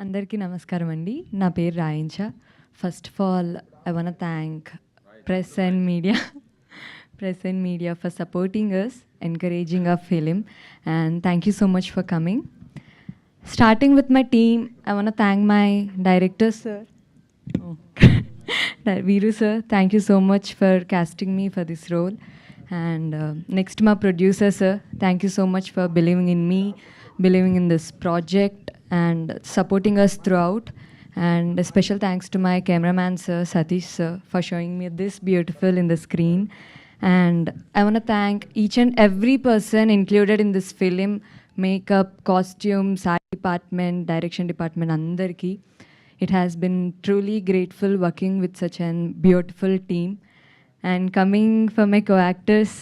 అందరికీ నమస్కారం అండి. నా పేరు రాయించ. First of all I want thank press and media for supporting us, encouraging our film, and thank you so much for coming. Starting with my team, I want to thank my director, sir. Oh. Veeru sir, thank you so much for casting me for this role. And next, my producer, sir, thank you so much for believing in me, believing in this project, and supporting us throughout. And a special thanks to my cameraman, sir, Satish, sir, for showing me this beautiful in the screen. And I want to thank each and every person included in this film, makeup, costumes, art department, direction department, andarki. It has been truly grateful working with such a beautiful team. And coming for my co-actors,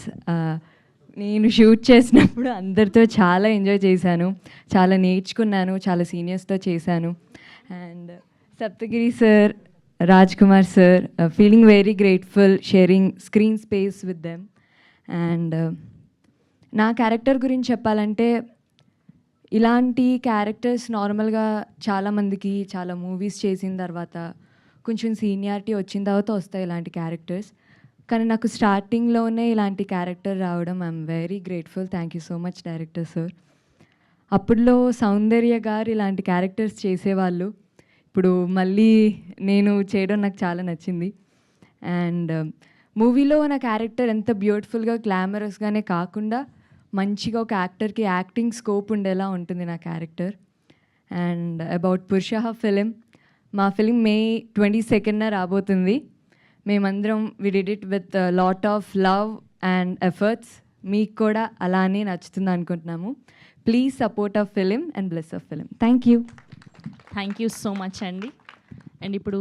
నేను shoot చేసినప్పుడు అందరితో చాలా enjoy చేశాను, చాలా నేర్చుకున్నాను, చాలా సీనియర్స్తో చేశాను. And Saptagiri sir, Raj Kumar sir, feeling very grateful sharing screen space with them. And నా క్యారెక్టర్ గురించి చెప్పాలంటే, ఇలాంటి క్యారెక్టర్స్ నార్మల్గా చాలామందికి చాలా మూవీస్ చేసిన తర్వాత కొంచెం సీనియారిటీ వచ్చిన తర్వాత వస్తాయి ఇలాంటి క్యారెక్టర్స్. కానీ నాకు స్టార్టింగ్లోనే ఇలాంటి క్యారెక్టర్ రావడం I'm very grateful. Thank you so much director sir. అప్పుడులో సౌందర్య గారు ఇలాంటి క్యారెక్టర్స్ చేసేవాళ్ళు. ఇప్పుడు మళ్ళీ నేను చేయడం నాకు చాలా నచ్చింది. అండ్ మూవీలో నా క్యారెక్టర్ ఎంత బ్యూటిఫుల్గా గ్లామరస్గానే కాకుండా మంచిగా ఒక యాక్టర్కి యాక్టింగ్ స్కోప్ ఉండేలా ఉంటుంది నా character. And about Purusha film, మా ఫిలిం May 22న రాబోతుంది. మేమందరం we did it with lot of love and efforts. మీకు కూడా అలానే నచ్చుతుంది అనుకుంటున్నాము. Please support our film and bless our film. Thank you so much అండి. అండ్ ఇప్పుడు